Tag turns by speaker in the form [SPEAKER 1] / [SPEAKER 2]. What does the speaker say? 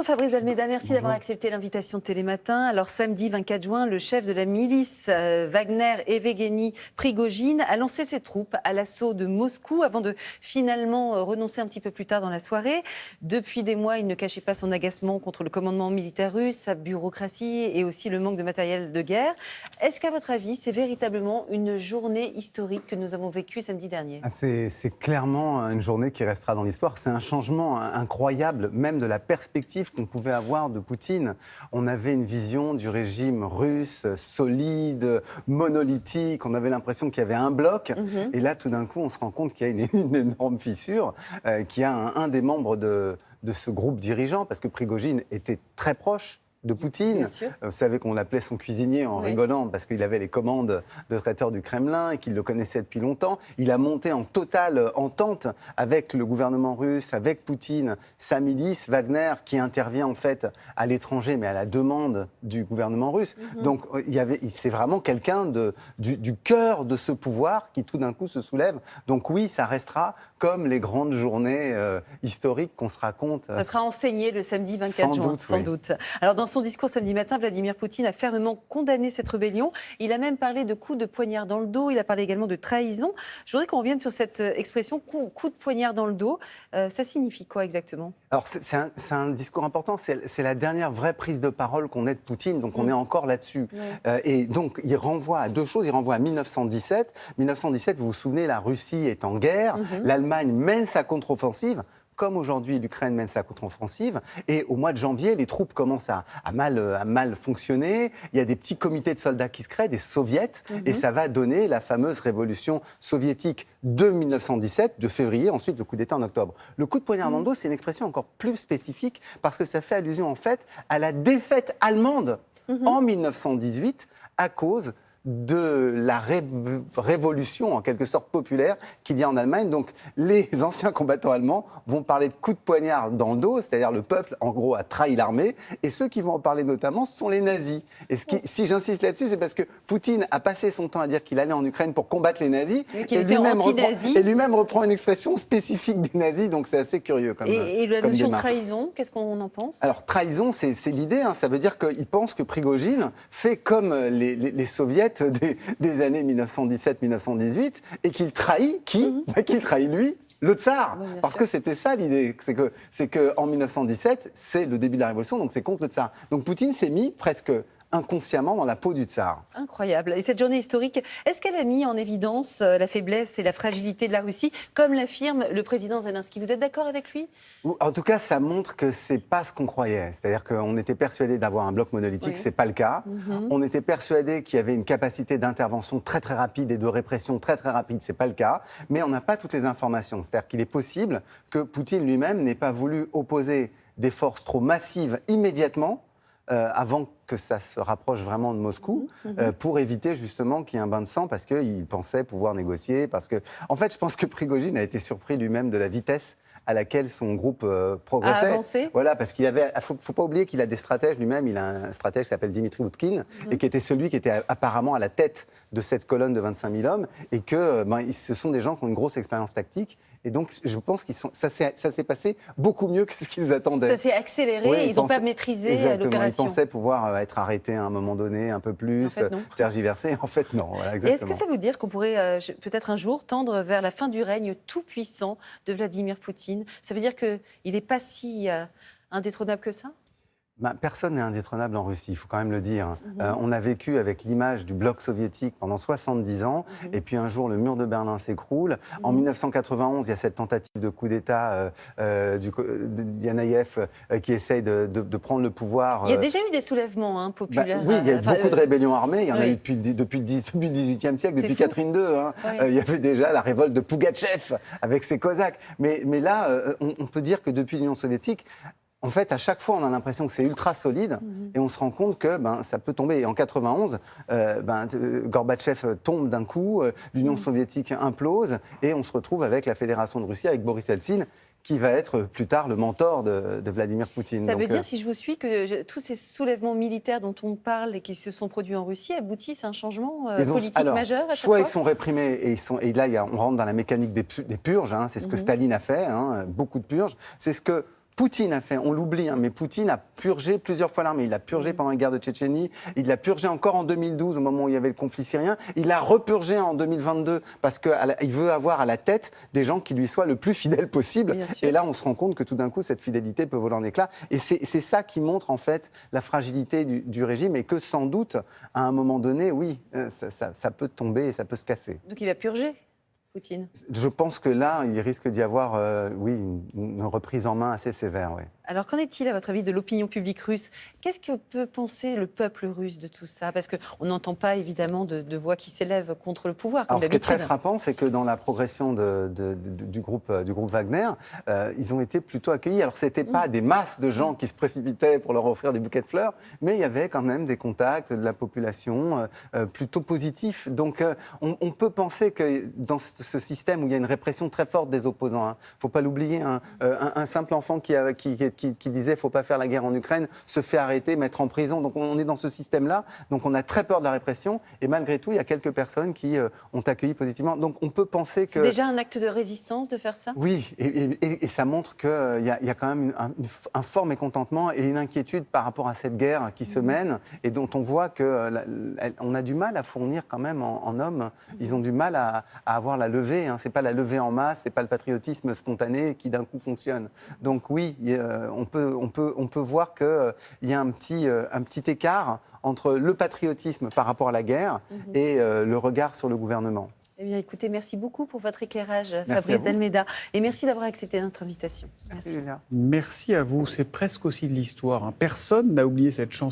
[SPEAKER 1] Fabrice Almeida, merci
[SPEAKER 2] Bonjour.
[SPEAKER 1] d'avoir accepté l'invitation de Télématin. Alors samedi 24 juin, le chef de la milice Wagner, Evgeny Prigojine, a lancé ses troupes à l'assaut de Moscou avant de finalement renoncer un petit peu plus tard dans la soirée. Depuis des mois, il ne cachait pas son agacement contre le commandement militaire russe, sa bureaucratie et aussi le manque de matériel de guerre. Est-ce qu'à votre avis, c'est véritablement une journée historique que nous avons vécue samedi dernier ?
[SPEAKER 2] C'est clairement une journée qui restera dans l'histoire. C'est un changement incroyable, même de la perspective qu'on pouvait avoir de Poutine. On avait une vision du régime russe solide, monolithique. On avait l'impression qu'il y avait un bloc. Et là, tout d'un coup, on se rend compte qu'il y a une énorme fissure, qu'il y a un des membres de ce groupe dirigeant, parce que Prigojine était très proche de Poutine. Vous savez qu'on l'appelait son cuisinier en rigolant parce qu'il avait les commandes de traiteur du Kremlin et qu'il le connaissait depuis longtemps. Il a monté en totale entente avec le gouvernement russe, avec Poutine, sa milice, Wagner, qui intervient en fait à l'étranger, mais à la demande du gouvernement russe. Donc c'est vraiment quelqu'un du cœur de ce pouvoir qui tout d'un coup se soulève. Donc oui, ça restera comme les grandes journées historiques qu'on se raconte.
[SPEAKER 1] Ça sera enseigné le samedi 24 juin, sans doute. Alors dans son discours samedi matin, Vladimir Poutine a fermement condamné cette rébellion. Il a même parlé de coups de poignard dans le dos. Il a parlé également de trahison. Je voudrais qu'on revienne sur cette expression coup de poignard dans le dos. Ça signifie quoi exactement ?
[SPEAKER 2] Alors c'est un discours important. C'est la dernière vraie prise de parole qu'on ait de Poutine. Donc on est encore là-dessus. Et donc il renvoie à deux choses. Il renvoie à 1917. 1917, vous vous souvenez, la Russie est en guerre. L'Allemagne mène sa contre-offensive. Comme aujourd'hui, l'Ukraine mène sa contre-offensive. Et au mois de janvier, les troupes commencent à mal fonctionner. Il y a des petits comités de soldats qui se créent, des soviets. Et ça va donner la fameuse révolution soviétique de 1917, de février, ensuite le coup d'État en octobre. Le coup de poignard dans le dos, c'est une expression encore plus spécifique parce que ça fait allusion en fait à la défaite allemande en 1918 à cause de la révolution, en quelque sorte populaire, qu'il y a en Allemagne. Donc, les anciens combattants allemands vont parler de coups de poignard dans le dos, c'est-à-dire le peuple, en gros, a trahi l'armée. Et ceux qui vont en parler notamment, ce sont les nazis. Et si j'insiste là-dessus, c'est parce que Poutine a passé son temps à dire qu'il allait en Ukraine pour combattre les nazis.
[SPEAKER 1] Et
[SPEAKER 2] lui-même reprend une expression spécifique des nazis. Donc, c'est assez curieux comme
[SPEAKER 1] Et la
[SPEAKER 2] comme
[SPEAKER 1] notion
[SPEAKER 2] démarche.
[SPEAKER 1] de trahison, qu'est-ce qu'on en pense ?
[SPEAKER 2] Alors, trahison, c'est l'idée. Ça veut dire qu'il pense que Prigojine fait comme les soviets des années 1917-1918 et qu'il trahit qui ? Qu'il trahit lui, le tsar. Parce que c'était ça l'idée. C'est qu'en 1917, c'est le début de la révolution, donc c'est contre le tsar. Donc Poutine s'est mis presque inconsciemment dans la peau du tsar.
[SPEAKER 1] Incroyable. Et cette journée historique, est-ce qu'elle a mis en évidence la faiblesse et la fragilité de la Russie, comme l'affirme le président Zelensky ? Vous êtes d'accord avec lui ?
[SPEAKER 2] En tout cas, ça montre que c'est pas ce qu'on croyait. C'est-à-dire qu'on était persuadé d'avoir un bloc monolithique, c'est pas le cas. On était persuadé qu'il y avait une capacité d'intervention très très rapide et de répression très très rapide, c'est pas le cas. Mais on n'a pas toutes les informations. C'est-à-dire qu'il est possible que Poutine lui-même n'ait pas voulu opposer des forces trop massives immédiatement avant que ça se rapproche vraiment de Moscou, pour éviter justement qu'il y ait un bain de sang, parce qu'il pensait pouvoir négocier. En fait, je pense que Prigojine a été surpris lui-même de la vitesse à laquelle son groupe progressait. Voilà, parce qu'il avait. Faut pas oublier qu'il a des stratèges lui-même. Il a un stratège qui s'appelle Dimitri Oudkine, et qui était celui qui était apparemment à la tête de cette colonne de 25 000 hommes, et que ce sont des gens qui ont une grosse expérience tactique. Et donc, je pense que ça s'est passé beaucoup mieux que ce qu'ils attendaient.
[SPEAKER 1] Ça s'est accéléré, ils n'ont pas maîtrisé l'opération.
[SPEAKER 2] Ils pensaient pouvoir être arrêtés à un moment donné, un peu plus, tergiversés. En fait, non. Voilà,
[SPEAKER 1] et est-ce que ça veut dire qu'on pourrait peut-être un jour tendre vers la fin du règne tout-puissant de Vladimir Poutine ? Ça veut dire qu'il n'est pas si indétrônable que ça ?
[SPEAKER 2] Personne n'est indétrônable en Russie, il faut quand même le dire. On a vécu avec l'image du bloc soviétique pendant 70 ans, et puis un jour, le mur de Berlin s'écroule. En 1991, il y a cette tentative de coup d'État de Yanayev qui essaye de prendre le pouvoir.
[SPEAKER 1] Il y a déjà eu des soulèvements populaires.
[SPEAKER 2] Oui, il y a eu beaucoup de rébellions armées. Il y en a eu depuis le XVIIIe siècle, depuis Catherine II. Il y avait déjà la révolte de Pougatchev avec ses Cosaques. Mais là, on peut dire que depuis l'Union soviétique, en fait, à chaque fois, on a l'impression que c'est ultra solide et on se rend compte que ça peut tomber. Et en 91, Gorbatchev tombe d'un coup, l'Union soviétique implose et on se retrouve avec la Fédération de Russie, avec Boris Eltsine, qui va être plus tard le mentor de Vladimir Poutine.
[SPEAKER 1] Ça veut dire, si je vous suis, que tous ces soulèvements militaires dont on parle et qui se sont produits en Russie aboutissent à un changement politique majeur à chaque fois ?
[SPEAKER 2] Soit ils sont réprimés et là on rentre dans la mécanique des purges, c'est ce que Staline a fait, beaucoup de purges. C'est ce que Poutine a fait, on l'oublie, hein, mais Poutine a purgé plusieurs fois l'armée. Il a purgé pendant la guerre de Tchétchénie, il l'a purgé encore en 2012 au moment où il y avait le conflit syrien, il l'a repurgé en 2022 parce qu'il veut avoir à la tête des gens qui lui soient le plus fidèles possible. Et là, on se rend compte que tout d'un coup, cette fidélité peut voler en éclats. Et c'est ça qui montre en fait la fragilité du régime et que sans doute, à un moment donné, oui, ça peut tomber et ça peut se casser.
[SPEAKER 1] Donc il va purger Poutine.
[SPEAKER 2] Je pense que là, il risque d'y avoir oui, une reprise en main assez sévère. Oui.
[SPEAKER 1] Alors qu'en est-il, à votre avis, de l'opinion publique russe? Qu'est-ce que peut penser le peuple russe de tout ça? Parce qu'on n'entend pas évidemment de voix qui s'élèvent contre le pouvoir, comme
[SPEAKER 2] Alors, ce qui est
[SPEAKER 1] d'habitude.
[SPEAKER 2] très frappant, c'est que dans la progression du groupe Wagner, ils ont été plutôt accueillis. Alors, ce n'était pas des masses de gens qui se précipitaient pour leur offrir des bouquets de fleurs, mais il y avait quand même des contacts de la population plutôt positifs. Donc, on peut penser que dans ce système où il y a une répression très forte des opposants, il ne faut pas l'oublier, un simple enfant qui disait « il ne faut pas faire la guerre en Ukraine » se fait arrêter, mettre en prison. Donc, on est dans ce système-là. Donc, on a très peur de la répression. Et malgré tout, il y a quelques personnes qui ont accueilli positivement. Donc on peut penser que...
[SPEAKER 1] C'est déjà un acte de résistance de faire ça?
[SPEAKER 2] Oui, et ça montre qu'il y a quand même un fort mécontentement et une inquiétude par rapport à cette guerre qui se mène et dont on voit qu'on a du mal à fournir quand même en hommes. Ils ont du mal à avoir la levée. Hein. Ce n'est pas la levée en masse, ce n'est pas le patriotisme spontané qui d'un coup fonctionne. Donc oui, on peut voir qu'il y a un petit écart entre le patriotisme par rapport à la guerre et le regard sur le gouvernement.
[SPEAKER 1] Eh bien, écoutez, merci beaucoup pour votre éclairage, Fabrice Delmeda. Et merci d'avoir accepté notre invitation.
[SPEAKER 2] Merci Julia.
[SPEAKER 3] Merci à vous. C'est presque aussi de l'histoire. Personne n'a oublié cette chanson.